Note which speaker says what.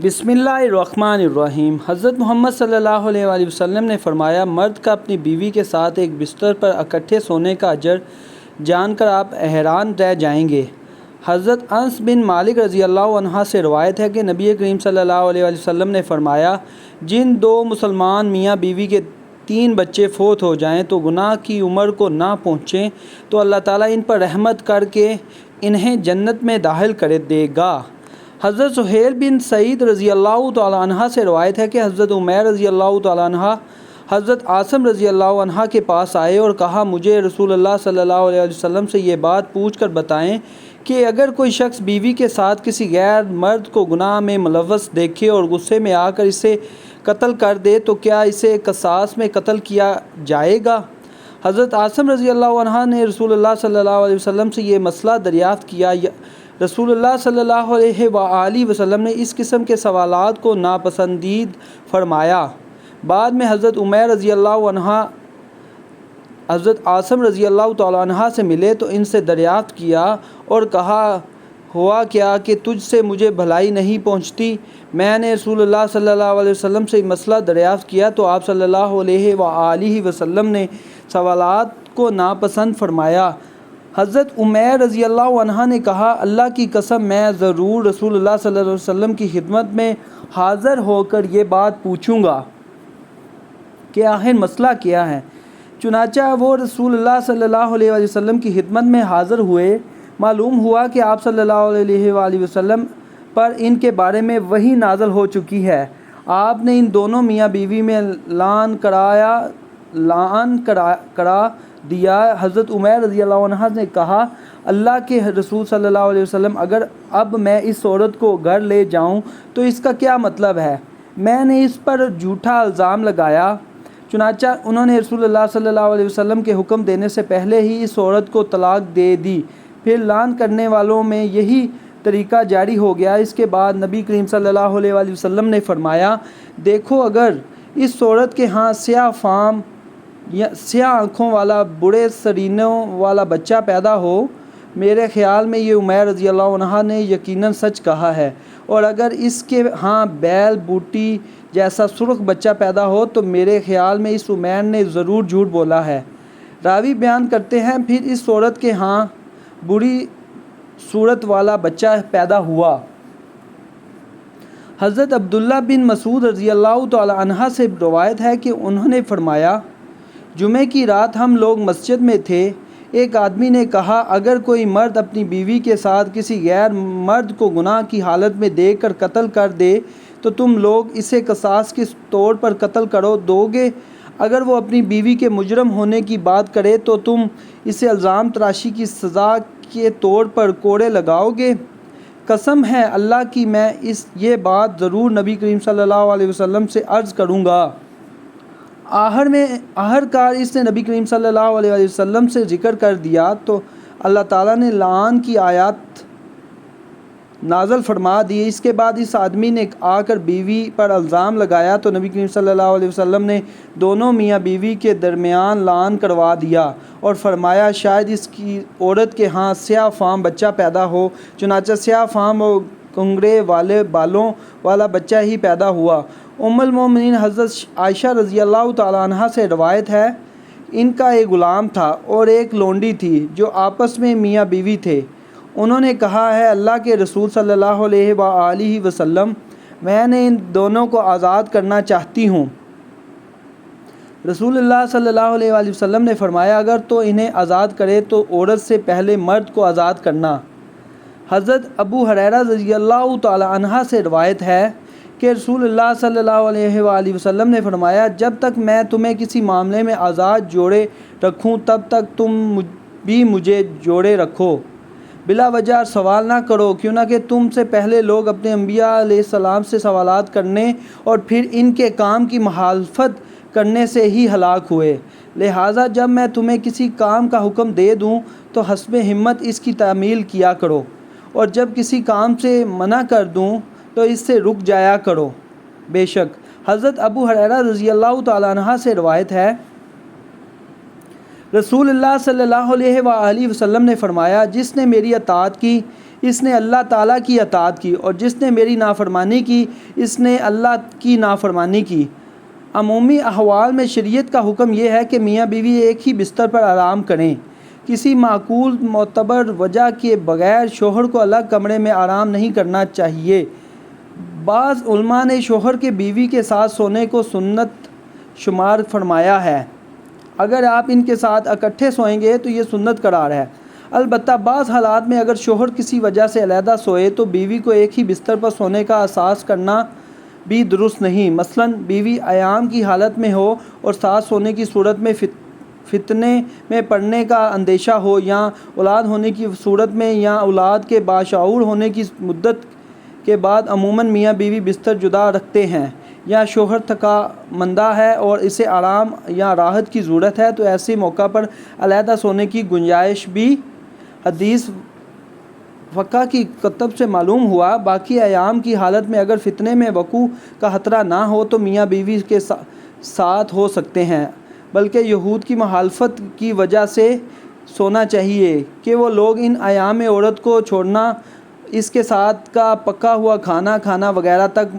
Speaker 1: بسم اللہ الرحمن الرحیم۔ حضرت محمد صلی اللہ علیہ وآلہ وسلم نے فرمایا، مرد کا اپنی بیوی کے ساتھ ایک بستر پر اکٹھے سونے کا اجر جان کر آپ حیران رہ جائیں گے۔ حضرت انس بن مالک رضی اللہ عنہ سے روایت ہے کہ نبی کریم صلی اللہ علیہ وآلہ وسلم نے فرمایا، جن دو مسلمان میاں بیوی کے 3 بچے فوت ہو جائیں تو گناہ کی عمر کو نہ پہنچیں تو اللہ تعالیٰ ان پر رحمت کر کے انہیں جنت میں داخل کر دے گا۔ حضرت سہیل بن سعید رضی اللہ تعالی عنہ سے روایت ہے کہ حضرت عمیر رضی اللہ تعالی عنہ حضرت عاصم رضی اللہ عنہ کے پاس آئے اور کہا، مجھے رسول اللہ صلی اللہ علیہ وسلم سے یہ بات پوچھ کر بتائیں کہ اگر کوئی شخص بیوی کے ساتھ کسی غیر مرد کو گناہ میں ملوث دیکھے اور غصے میں آ کر اسے قتل کر دے تو کیا اسے قصاص میں قتل کیا جائے گا؟ حضرت عاصم رضی اللہ عنہ نے رسول اللہ صلی اللہ علیہ وسلم سے یہ مسئلہ دریافت کیا۔ رسول اللہ صلی اللہ علیہ وآلہ وسلم نے اس قسم کے سوالات کو ناپسندید فرمایا۔ بعد میں حضرت عمیر رضی اللہ عنہ حضرت عاصم رضی اللہ تعالی عنہ سے ملے تو ان سے دریافت کیا اور کہا، ہوا کیا کہ تجھ سے مجھے بھلائی نہیں پہنچتی؟ میں نے رسول اللہ صلی اللہ علیہ وسلم سے مسئلہ دریافت کیا تو آپ صلی اللہ علیہ وآلہ وسلم نے سوالات کو ناپسند فرمایا۔ حضرت عمیر رضی اللہ عنہ نے کہا، اللہ کی قسم میں ضرور رسول اللہ صلی اللہ علیہ وسلم کی خدمت میں حاضر ہو کر یہ بات پوچھوں گا کہ آخر مسئلہ کیا ہے۔ چنانچہ وہ رسول اللہ صلی اللہ علیہ وسلم کی خدمت میں حاضر ہوئے۔ معلوم ہوا کہ آپ صلی اللہ علیہ وآلہ وسلم پر ان کے بارے میں وحی نازل ہو چکی ہے۔ آپ نے ان دونوں میاں بیوی میں لعن کرا دیا۔ حضرت عمیر رضی اللہ عنہ نے کہا، اللہ کے رسول صلی اللہ علیہ وسلم، اگر اب میں اس عورت کو گھر لے جاؤں تو اس کا کیا مطلب ہے؟ میں نے اس پر جھوٹا الزام لگایا۔ چنانچہ انہوں نے رسول اللہ صلی اللہ علیہ وسلم کے حکم دینے سے پہلے ہی اس عورت کو طلاق دے دی۔ پھر لعن کرنے والوں میں یہی طریقہ جاری ہو گیا۔ اس کے بعد نبی کریم صلی اللہ علیہ وآلہ وسلم نے فرمایا، دیکھو اگر اس عورت کے ہاں سیاہ فام یا سیاہ آنکھوں والا بڑے سرینوں والا بچہ پیدا ہو، میرے خیال میں یہ عمیر رضی اللہ عنہ نے یقیناً سچ کہا ہے، اور اگر اس کے ہاں بیل بوٹی جیسا سرخ بچہ پیدا ہو تو میرے خیال میں اس عمیر نے ضرور جھوٹ بولا ہے۔ راوی بیان کرتے ہیں، پھر اس عورت کے ہاں بری صورت والا بچہ پیدا ہوا۔ حضرت عبداللہ بن مسعود رضی اللہ تعالی عنہ سے روایت ہے کہ انہوں نے فرمایا، جمعے کی رات ہم لوگ مسجد میں تھے۔ ایک آدمی نے کہا، اگر کوئی مرد اپنی بیوی کے ساتھ کسی غیر مرد کو گناہ کی حالت میں دیکھ کر قتل کر دے تو تم لوگ اسے قصاص کے طور پر قتل دو گے؟ اگر وہ اپنی بیوی کے مجرم ہونے کی بات کرے تو تم اسے الزام تراشی کی سزا کے طور پر کوڑے لگاؤ گے؟ قسم ہے اللہ کی، میں یہ بات ضرور نبی کریم صلی اللہ علیہ وسلم سے عرض کروں گا۔ آخرکار اس نے نبی کریم صلی اللہ علیہ وسلم سے ذکر کر دیا تو اللہ تعالیٰ نے لعن کی آیات نازل فرما دی۔ اس کے بعد اس آدمی نے آ کر بیوی پر الزام لگایا تو نبی کریم صلی اللہ علیہ وسلم نے دونوں میاں بیوی کے درمیان لعن کروا دیا اور فرمایا، شاید اس کی عورت کے ہاں سیاہ فام بچہ پیدا ہو۔ چنانچہ سیاہ فام اور کنگرے والے بالوں والا بچہ ہی پیدا ہوا۔ ام المومنین حضرت عائشہ رضی اللہ تعالی عنہ سے روایت ہے، ان کا ایک غلام تھا اور ایک لونڈی تھی جو آپس میں میاں بیوی تھے۔ انہوں نے کہا، ہے اللہ کے رسول صلی اللہ علیہ وآلہ وسلم، میں نے ان دونوں کو آزاد کرنا چاہتی ہوں۔ رسول اللہ صلی اللہ علیہ وآلہ وسلم نے فرمایا، اگر تو انہیں آزاد کرے تو عورت سے پہلے مرد کو آزاد کرنا۔ حضرت ابو ہریرہ رضی اللہ تعالی عنہ سے روایت ہے کہ رسول اللہ صلی اللہ علیہ وآلہ وسلم نے فرمایا، جب تک میں تمہیں کسی معاملے میں آزاد جوڑے رکھوں تب تک تم بھی مجھے جوڑے رکھو۔ بلا وجہ سوال نہ کرو، کیوں نہ کہ تم سے پہلے لوگ اپنے انبیاء علیہ السلام سے سوالات کرنے اور پھر ان کے کام کی مخالفت کرنے سے ہی ہلاک ہوئے۔ لہٰذا جب میں تمہیں کسی کام کا حکم دے دوں تو حسب ہمت اس کی تعمیل کیا کرو، اور جب کسی کام سے منع کر دوں تو اس سے رک جایا کرو۔ بے شک حضرت ابو ہریرہ رضی اللہ تعالی عنہ سے روایت ہے، رسول اللہ صلی اللہ علیہ وآلہ وسلم نے فرمایا، جس نے میری اطاعت کی اس نے اللہ تعالیٰ کی اطاعت کی، اور جس نے میری نافرمانی کی اس نے اللہ کی نافرمانی کی۔ عمومی احوال میں شریعت کا حکم یہ ہے کہ میاں بیوی ایک ہی بستر پر آرام کریں۔ کسی معقول معتبر وجہ کے بغیر شوہر کو الگ کمرے میں آرام نہیں کرنا چاہیے۔ بعض علماء نے شوہر کے بیوی کے ساتھ سونے کو سنت شمار فرمایا ہے۔ اگر آپ ان کے ساتھ اکٹھے سوئیں گے تو یہ سنت قرار ہے۔ البتہ بعض حالات میں اگر شوہر کسی وجہ سے علیحدہ سوئے تو بیوی کو ایک ہی بستر پر سونے کا احساس کرنا بھی درست نہیں۔ مثلاً بیوی ایام کی حالت میں ہو اور ساتھ سونے کی صورت میں فتنے میں پڑنے کا اندیشہ ہو، یا اولاد ہونے کی صورت میں، یا اولاد کے باشعور ہونے کی مدت کے بعد عموماً میاں بیوی بستر جدا رکھتے ہیں، یا شوہر تھکا مندہ ہے اور اسے آرام یا راحت کی ضرورت ہے تو ایسے موقع پر علیحدہ سونے کی گنجائش بھی حدیث فقہ کی کتب سے معلوم ہوا۔ باقی ایام کی حالت میں اگر فتنے میں وقوع کا خطرہ نہ ہو تو میاں بیوی کے ساتھ ہو سکتے ہیں، بلکہ یہود کی مخالفت کی وجہ سے سونا چاہیے کہ وہ لوگ ان ایام میں عورت کو چھوڑنا، اس کے ساتھ کا پکا ہوا کھانا کھانا وغیرہ تک